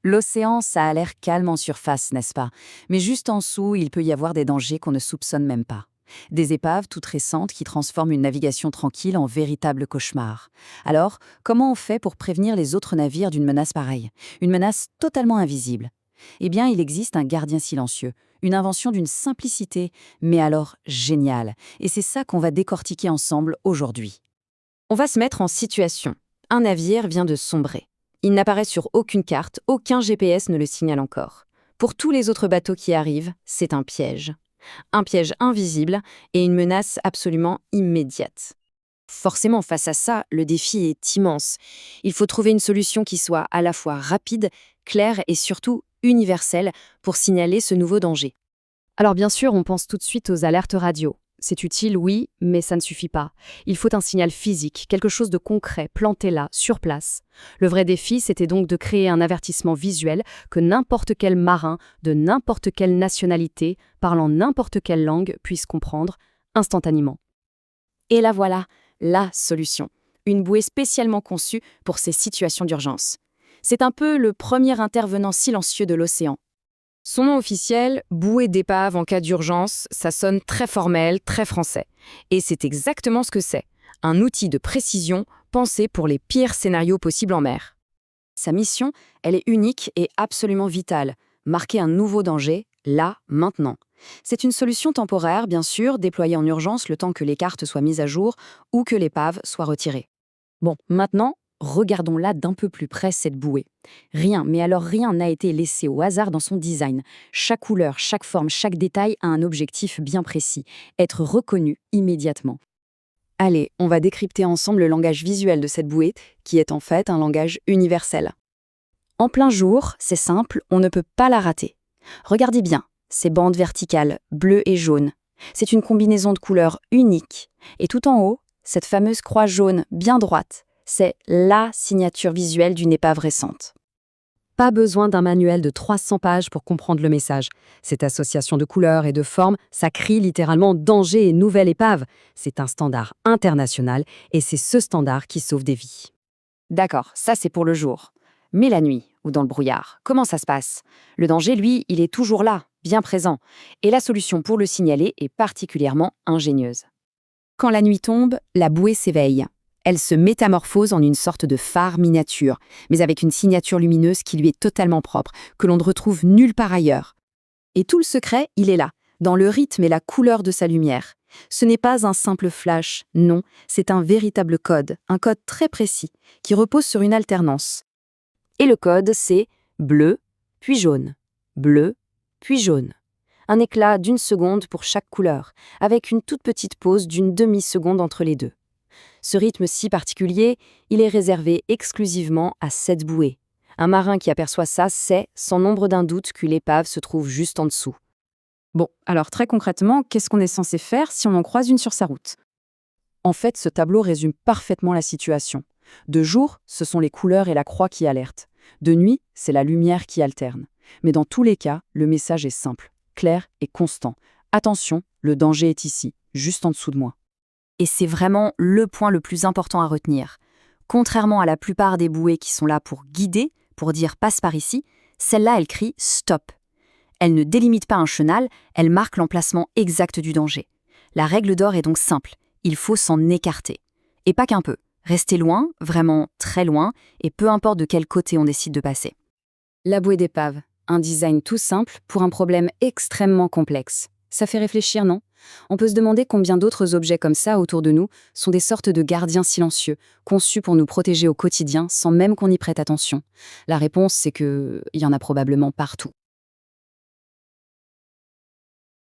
L'océan, ça a l'air calme en surface, n'est-ce pas? Mais juste en dessous, il peut y avoir des dangers qu'on ne soupçonne même pas. Des épaves toutes récentes qui transforment une navigation tranquille en véritable cauchemar. Alors, comment on fait pour prévenir les autres navires d'une menace pareille? Une menace totalement invisible. Eh bien, il existe un gardien silencieux, une invention d'une simplicité, mais alors géniale. Et c'est ça qu'on va décortiquer ensemble aujourd'hui. On va se mettre en situation. Un navire vient de sombrer. Il n'apparaît sur aucune carte, aucun GPS ne le signale encore. Pour tous les autres bateaux qui arrivent, c'est un piège. Un piège invisible et une menace absolument immédiate. Forcément, face à ça, le défi est immense. Il faut trouver une solution qui soit à la fois rapide, claire et surtout universelle pour signaler ce nouveau danger. Alors bien sûr, on pense tout de suite aux alertes radio. C'est utile, oui, mais ça ne suffit pas. Il faut un signal physique, quelque chose de concret, planté là, sur place. Le vrai défi, c'était donc de créer un avertissement visuel que n'importe quel marin, de n'importe quelle nationalité, parlant n'importe quelle langue, puisse comprendre instantanément. Et là voilà, la solution. Une bouée spécialement conçue pour ces situations d'urgence. C'est un peu le premier intervenant silencieux de l'océan. Son nom officiel, bouée d'épave en cas d'urgence, ça sonne très formel, très français. Et c'est exactement ce que c'est. Un outil de précision pensé pour les pires scénarios possibles en mer. Sa mission, elle est unique et absolument vitale. Marquer un nouveau danger, là, maintenant. C'est une solution temporaire, bien sûr, déployée en urgence le temps que les cartes soient mises à jour ou que l'épave soit retirée. Bon, maintenant, regardons-la d'un peu plus près, cette bouée. Rien, mais alors rien n'a été laissé au hasard dans son design. Chaque couleur, chaque forme, chaque détail a un objectif bien précis, être reconnu immédiatement. Allez, on va décrypter ensemble le langage visuel de cette bouée, qui est en fait un langage universel. En plein jour, c'est simple, on ne peut pas la rater. Regardez bien, ces bandes verticales, bleues et jaunes. C'est une combinaison de couleurs unique. Et tout en haut, cette fameuse croix jaune bien droite. C'est LA signature visuelle d'une épave récente. Pas besoin d'un manuel de 300 pages pour comprendre le message. Cette association de couleurs et de formes, ça crie littéralement danger et nouvelle épave. C'est un standard international et c'est ce standard qui sauve des vies. D'accord, ça c'est pour le jour. Mais la nuit, ou dans le brouillard, comment ça se passe? Le danger, lui, il est toujours là, bien présent. Et la solution pour le signaler est particulièrement ingénieuse. Quand la nuit tombe, la bouée s'éveille. Elle se métamorphose en une sorte de phare miniature, mais avec une signature lumineuse qui lui est totalement propre, que l'on ne retrouve nulle part ailleurs. Et tout le secret, il est là, dans le rythme et la couleur de sa lumière. Ce n'est pas un simple flash, non, c'est un véritable code, un code très précis, qui repose sur une alternance. Et le code, c'est bleu, puis jaune, bleu, puis jaune. Un éclat d'1 seconde pour chaque couleur, avec une toute petite pause d'1 demi-seconde entre les deux. Ce rythme si particulier, il est réservé exclusivement à cette bouée. Un marin qui aperçoit ça sait, sans nombre d'un doute, que l'épave se trouve juste en dessous. Bon, alors très concrètement, qu'est-ce qu'on est censé faire si on en croise une sur sa route? En fait, ce tableau résume parfaitement la situation. De jour, ce sont les couleurs et la croix qui alertent. De nuit, c'est la lumière qui alterne. Mais dans tous les cas, le message est simple, clair et constant. Attention, le danger est ici, juste en dessous de moi. Et c'est vraiment le point le plus important à retenir. Contrairement à la plupart des bouées qui sont là pour guider, pour dire « passe par ici », celle-là, elle crie « stop ». Elle ne délimite pas un chenal, elle marque l'emplacement exact du danger. La règle d'or est donc simple, il faut s'en écarter. Et pas qu'un peu, rester loin, vraiment très loin, et peu importe de quel côté on décide de passer. La bouée d'épave, un design tout simple pour un problème extrêmement complexe. Ça fait réfléchir, non? On peut se demander combien d'autres objets comme ça autour de nous sont des sortes de gardiens silencieux, conçus pour nous protéger au quotidien sans même qu'on y prête attention. La réponse, c'est qu'il y en a probablement partout.